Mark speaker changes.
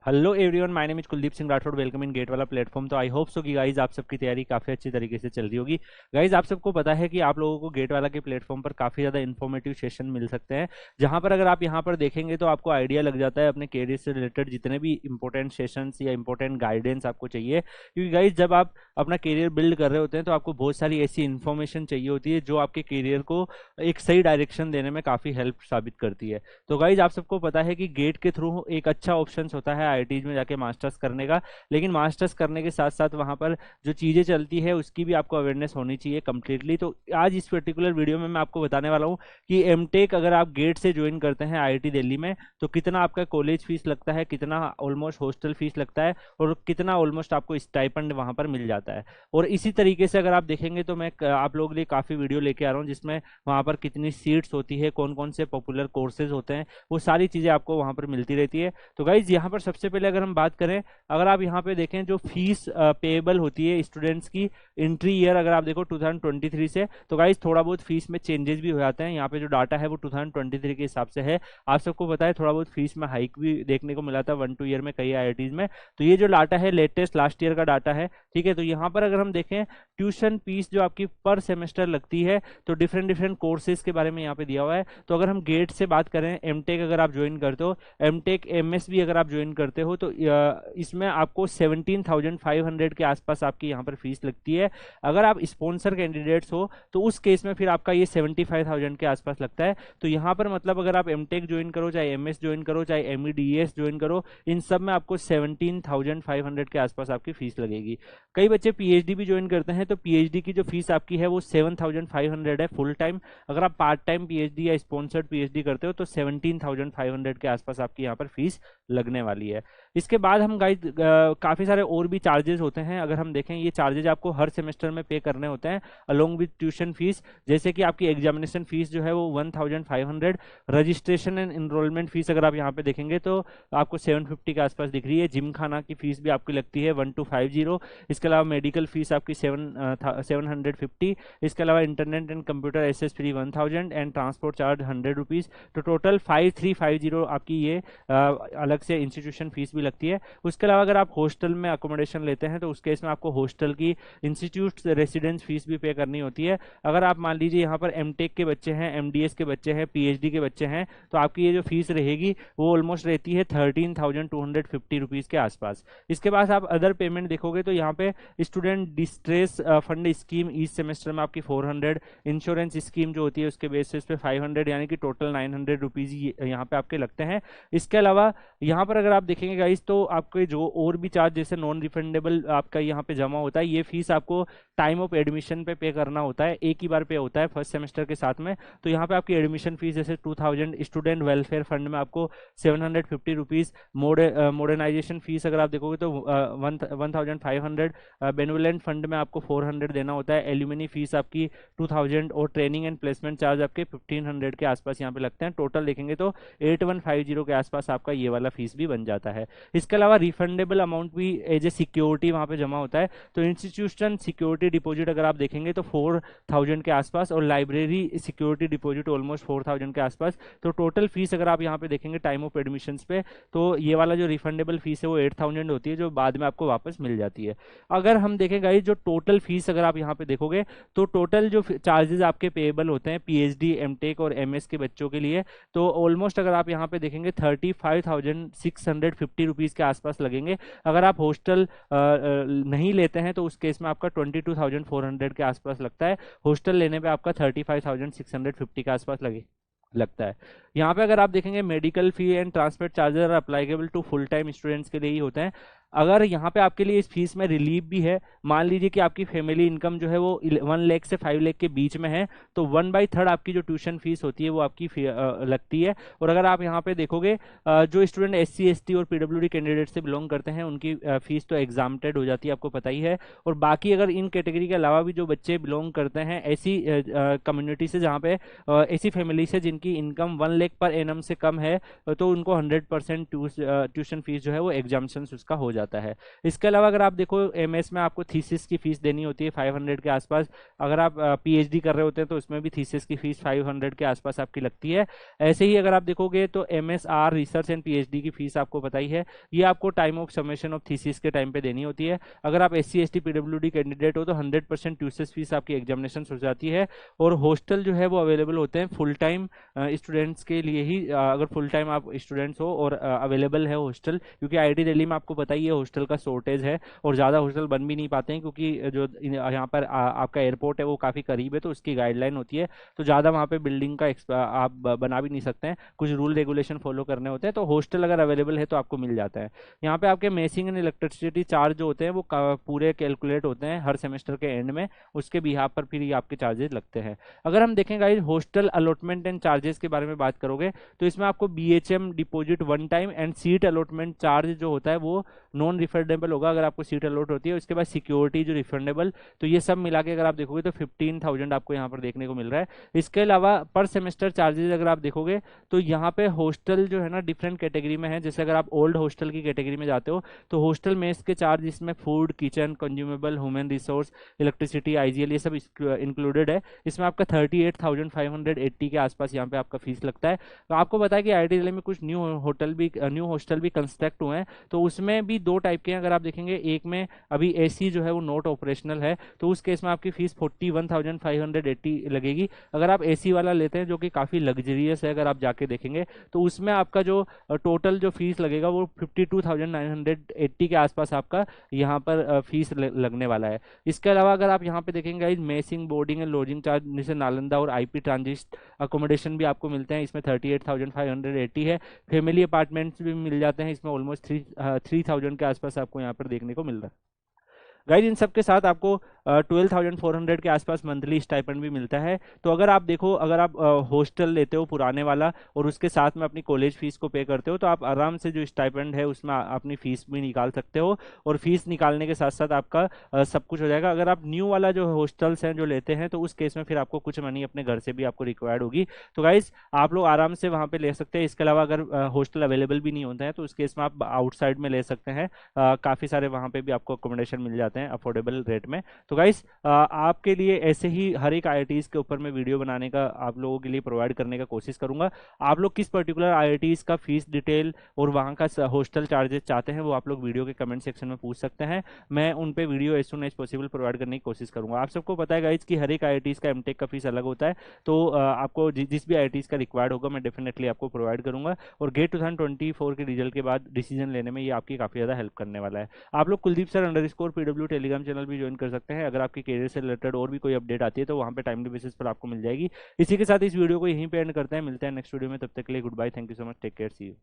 Speaker 1: Hello everyone, my name is Kuldeep Singh Rathore. Welcome in gate वाला platform. तो I hope so कि guys आप सबकी तैयारी काफ़ी अच्छी तरीके से चल रही होगी। गाइज आप सबको पता है कि आप लोगों को गेट वाला के प्लेटफॉर्म पर काफ़ी ज़्यादा इन्फॉर्मेटिव सेशन मिल सकते हैं, जहां पर अगर आप यहां पर देखेंगे तो आपको आइडिया लग जाता है अपने कैरियर से रिलेटेड जितने भी इंपॉर्टेंट सेशंस या इंपॉर्टेंट गाइडेंस आपको चाहिए। क्योंकि गाइज जब आप अपना कैरियर बिल्ड कर रहे होते हैं तो आपको बहुत सारी ऐसी इन्फॉर्मेशन चाहिए होती है जो आपके कैरियर को एक सही डायरेक्शन देने में काफ़ी हेल्प साबित करती है। तो गाइज आप सबको पता है कि गेट के थ्रू एक अच्छा ऑप्शन होता है आईआईटीज में जाके मास्टर्स करने का। लेकिन मास्टर्स करने के साथ साथ वहां पर जो चीज़ें चलती है उसकी भी आपको अवेयरनेस होनी चाहिए कम्प्लीटली। तो आज इस पर्टिकुलर वीडियो में मैं आपको बताने वाला हूँ कि एमटेक अगर आप गेट से ज्वाइन करते हैं आईआईटी दिल्ली में तो कितना आपका कॉलेज फीस लगता है, कितना ऑलमोस्ट हॉस्टल फीस लगता है और कितना ऑलमोस्ट आपको स्टाइपेंड वहां पर मिल जाता है। और इसी तरीके से अगर आप देखेंगे तो मैं आप लोगों के लिए काफ़ी वीडियो लेके आ रहा हूँ जिसमें वहां पर कितनी सीट्स होती है, कौन कौन से पॉपुलर कोर्सेज होते हैं, वो सारी चीज़ें आपको वहां पर मिलती रहती है। तो गाइज यहाँ पर सबसे पहले अगर हम बात करें, अगर आप यहाँ पे देखें जो फीस पेएबल होती है स्टूडेंट्स की एंट्री ईयर अगर आप देखो 2023 से, तो गाइज थोड़ा बहुत फीस में चेंजेस भी हो जाते हैं। यहाँ पे जो डाटा है वो 2023 के हिसाब से है। आप सबको पता है थोड़ा बहुत फीस में हाइक भी देखने को मिला था 1-2 ईयर में कई आईआईटीज में। तो ये जो डाटा है लेटेस्ट लास्ट ईयर का डाटा है, ठीक है। तो यहाँ पर अगर हम देखें ट्यूशन फीस जो आपकी पर सेमेस्टर लगती है तो डिफरेंट डिफरेंट कोर्सेज के बारे में यहाँ पे दिया हुआ है। तो अगर हम गेट से बात करें, एमटेक अगर आप ज्वाइन करते हो, एमटेक एमएस भी अगर आप ज्वाइन करते हो तो इसमें आपको 17,500 के आसपास आपकी यहाँ पर फीस लगती है। अगर आप स्पॉन्सर कैंडिडेट्स हो तो उस केस में फिर आपका ये 75,000 के आसपास लगता है। तो यहाँ पर मतलब अगर आप एमटेक ज्वाइन करो, चाहे एमएस ज्वाइन करो, चाहे एमईडीएस ज्वाइन करो, इन सब में आपको 17,500 के आसपास आपकी फीस लगेगी। कई बच्चे पीएचडी भी ज्वाइन करते हैं तो पीएचडी की जो फीस आपकी है वो 7,500 है फुल टाइम। अगर आप पार्ट टाइम पीएचडी या स्पॉन्सर्ड पीएचडी करते हो तो 17,500 के आसपास आपकी यहाँ पर फीस लगने वाली है। इसके बाद हम गाइड काफ़ी सारे और भी चार्जेस होते हैं। अगर हम देखें ये चार्जेस आपको हर सेमेस्टर में पे करने होते हैं अलोंग विद ट्यूशन फीस। जैसे कि आपकी एग्जामिनेशन फीस जो है वो 1,500, रजिस्ट्रेशन एंड इनरोलमेंट फीस अगर आप यहाँ पे देखेंगे तो आपको 750 के आसपास दिख रही है। जिम खाना की फीस भी आपकी लगती है 1250। इसके अलावा मेडिकल फीस आपकी 750। इसके अलावा internet and computer access free 1,000 and transport charge 100 rupees. तो टोटल 5350 आपकी ये अलग से इंस्टीट्यूशन फीस भी लगती है। उसके अलावा अगर आप हॉस्टल में अकोमोडेशन लेते हैं तो उस केस में आपको हॉस्टल की इंस्टीट्यूट रेसिडेंस फीस भी पे करनी होती है। अगर आप मान लीजिए यहाँ पर एमटेक के बच्चे हैं, एमडीएस के बच्चे हैं, पीएचडी के बच्चे हैं, तो आपकी ये जो फीस रहेगी वो ऑलमोस्ट रहती है 13,250 रुपीज़ के आसपास। इसके बाद आप अदर पेमेंट देखोगे तो यहाँ पे स्टूडेंट डिस्ट्रेस फंड स्कीम इस सेमेस्टर में आपकी 400, इंश्योरेंस स्कीम जो होती है उसके बेसिस पे 500, यानी कि टोटल 900 रुपीज़ यहाँ पे आपके लगते हैं। इसके अलावा यहाँ पर अगर आप देखेंगे गाइस तो आपके जो और भी चार्ज जैसे नॉन रिफंडेबल आपका यहाँ पे जमा होता है, ये फीस आपको टाइम ऑफ एडमिशन पे करना होता है, एक ही बार पे होता है फर्स्ट सेमेस्टर के साथ में। तो यहाँ पे आपकी एडमिशन फीस जैसे 2,000, स्टूडेंट वेलफेयर फंड में आपको 750 रुपीज़, मॉडर्नाइजेशन फीस अगर आप देखोगे तो 1,500, बेनिवोलेंट फंड में आपको 400 देना होता है, एल्यूमिनी फीस आपकी 2,000 और ट्रेनिंग एंड प्लेसमेंट चार्ज आपके 1,500 के आसपास यहाँ पे लगते हैं। टोटल देखेंगे तो 8,150 के आसपास आपका ये वाला फीस भी बन जाता है। इसके अलावा रिफंडेबल अमाउंट भी एज ए सिक्योरिटी वहाँ पे जमा होता है। तो इंस्टीट्यूशन सिक्योरिटी डिपॉजिट अगर आप देखेंगे तो 4,000 के आसपास और लाइब्रेरी सिक्योरिटी डिपॉजिट ऑलमोस्ट 4,000 के आसपास। तो टोटल फीस अगर आप यहाँ पे देखेंगे टाइम ऑफ एडमिशन्स पे तो ये वाला जो रिफंडेबल फीस है वो 8,000 होती है जो बाद में आपको वापस मिल जाती है। अगर हम देखें गाइस जो टोटल फीस अगर आप यहाँ पे देखोगे तो टोटल जो चार्जेस आपके पेएबल होते हैं पीएचडी, एमटेक और एमएस के बच्चों के लिए तो ऑलमोस्ट अगर आप यहाँ पे देखेंगे 35,650 रुपीज़ के आसपास लगेंगे। अगर आप हॉस्टल नहीं लेते हैं तो उस केस में आपका 22,400 के आसपास लगता है। हॉस्टल लेने पे आपका 35,650 के आसपास लगता है। यहाँ पे अगर आप देखेंगे medical fee and transport charger applicable to full time students के लिए ही होते हैं। अगर यहाँ पे आपके लिए इस फीस में रिलीफ भी है, मान लीजिए कि आपकी फैमिली इनकम जो है वो 1 लाख से 5 लाख के बीच में है तो 1/3 आपकी जो ट्यूशन फीस होती है वो आपकी लगती है। और अगर आप यहाँ पे देखोगे जो स्टूडेंट SC ST और PWD कैंडिडेट से बिलोंग करते हैं उनकी फीस तो एग्जाम्प्टेड हो जाती है, आपको पता ही है। और बाकी अगर इन कैटेगरी के अलावा भी जो बच्चे बिलोंग करते हैं ऐसी कम्युनिटी से जहाँ पे ऐसी फैमिली से जिनकी इनकम 1 लाख पर एनम से कम है तो उनको 100% ट्यूशन फीस जो है वो एग्जाम्पशन उसका हो जाता है। जाता है। इसके अलावा अगर आप देखो एमएस में आपको थीसिस की फीस देनी होती है 500 के आसपास। अगर आप पीएचडी कर रहे होते हैं तो उसमें भी थीसिस की फीस 500 के आसपास आपकी लगती है। ऐसे ही अगर आप देखोगे तो एमएसआर रिसर्च एंड पीएचडी की फीस आपको पता ही है, ये आपको time of submission of thesis के टाइम पे देनी होती है। अगर आप एससी एसटी पीडब्ल्यूडी कैंडिडेट हो तो 100% ट्यूशन फीस आपकी एग्जामिनेशन हो जाती है। और हॉस्टल जो है वो अवेलेबल होते हैं फुल टाइम स्टूडेंट्स के लिए ही। अगर फुल टाइम आप स्टूडेंट्स हो और अवेलेबल है हॉस्टल, क्योंकि आईआईटी दिल्ली में आपको पता ही है हॉस्टल का शॉर्टेज है और ज़्यादा हॉस्टल बन भी नहीं पाते हैं, क्योंकि जो यहाँ पर आपका एयरपोर्ट है वो काफ़ी करीब है, तो उसकी गाइडलाइन होती है, तो ज़्यादा वहाँ पे बिल्डिंग का आप बना भी नहीं सकते हैं, कुछ रूल रेगुलेशन फॉलो करने होते हैं। तो हॉस्टल अगर अवेलेबल है तो आपको मिल जाता है। यहाँ पे आपके मेसिंग एंड इलेक्ट्रिसिटी चार्ज जो होते हैं वो पूरे कैलकुलेट होते हैं हर सेमेस्टर के एंड में, उसके बिहाफ पर फिर ये आपके चार्जेस लगते हैं। अगर हम देखें guys hostel allotment and charges के बारे में बात करोगे तो इसमें आपको BHM deposit one time and seat allotment charge जो होता है वो नॉन रिफंडेबल होगा अगर आपको सीट अलॉट होती है। उसके बाद सिक्योरिटी जो रिफंडेबल, तो ये सब मिला के अगर आप देखोगे तो 15,000 आपको यहाँ पर देखने को मिल रहा है। इसके अलावा पर सेमेस्टर चार्जेस अगर आप देखोगे तो यहाँ पे हॉस्टल जो है ना डिफरेंट कैटेगरी में है। जैसे अगर आप ओल्ड हॉस्टल की कैटेगरी में जाते हो तो हॉस्टल मेस के चार्ज इसमें food, kitchen, consumable, human resource, electricity, IGL ये सब इंक्लूडेड है। इसमें आपका 38,580 के आसपास यहाँ पे आपका फीस लगता है। तो आपको पता है कि आईआईटी दिल्ली में कुछ न्यू हॉस्टल भी कंस्ट्रक्ट हुए हैं, तो उसमें भी दो टाइप के हैं। अगर आप देखेंगे एक में अभी एसी जो है वो नॉट ऑपरेशनल है, तो उस केस में आपकी फीस 41,580 लगेगी। अगर आप एसी वाला लेते हैं जो कि काफ़ी लग्जरियस है, अगर आप जाके देखेंगे तो उसमें आपका जो टोटल जो फीस लगेगा वो 52,980 के आसपास आपका यहाँ पर फीस लगने वाला है। इसके अलावा अगर आप यहाँ पे देखेंगे messing, boarding and lodging charge जैसे नालंदा और आईपी ट्रांजिट अकोमोडेशन भी आपको मिलते हैं, इसमें 38,580 है। फैमिली अपार्टमेंट्स भी मिल जाते हैं, इसमें ऑलमोस्ट 3,000 के आसपास आपको यहाँ पर देखने को मिल रहा है। गाइज इन सब के साथ आपको 12,400 के आसपास मंथली स्टाइपेंड भी मिलता है। तो अगर आप देखो, अगर आप हॉस्टल लेते हो पुराने वाला और उसके साथ में अपनी कॉलेज फीस को पे करते हो तो आप आराम से जो स्टाइपेंड है उसमें अपनी फीस भी निकाल सकते हो, और फीस निकालने के साथ साथ आपका सब कुछ हो जाएगा। अगर आप न्यू वाला जो हॉस्टल्स हैं जो लेते हैं तो उस केस में फिर आपको कुछ मनी अपने घर से भी आपको रिक्वायर्ड होगी। तो गाइज आप लोग आराम से वहाँ पे ले सकते हैं। इसके अलावा अगर हॉस्टल अवेलेबल भी नहीं होता है तो उस केस में आप आउटसाइड में ले सकते हैं। काफ़ी सारे वहाँ पे भी आपको अकोमोडेशन मिल जाते हैं अफोर्डेबल रेट में। तो गाइस आपके लिए ऐसे ही हर एक आईआईटीज के ऊपर मैं वीडियो बनाने का आप लोगों के लिए प्रोवाइड करने का कोशिश करूंगा। आप लोग किस पर्टिकुलर आईआईटीज का फीस डिटेल और वहाँ का हॉस्टल चार्जेस चाहते हैं वो आप लोग वीडियो के कमेंट सेक्शन में पूछ सकते हैं। मैं उन पे video as soon as possible provide करने की कोशिश करूंगा। आप सबको पता है गाइस कि हर एक आईआईटीज का एमटेक का फीस अलग होता है, तो आपको जिस भी आईआईटीज का रिक्वायर्ड होगा मैं डेफिनेटली आपको प्रोवाइड करूंगा। और गेट 2024 के रिजल्ट के बाद डिसीजन लेने में ये आपकी काफ़ी ज़्यादा हेल्प करने वाला है। आप लोग Kuldeep sir _ PW Telegram channel भी ज्वाइन कर सकते हैं। अगर आपके करियर से रिलेटेड और भी कोई अपडेट आती है तो वहाँ पे टाइमली बेसिस पर आपको मिल जाएगी। इसी के साथ इस वीडियो को यहीं पे एंड करते हैं, मिलते हैं नेक्स्ट वीडियो में। तब तक के लिए goodbye, thank you so much, take care, see you.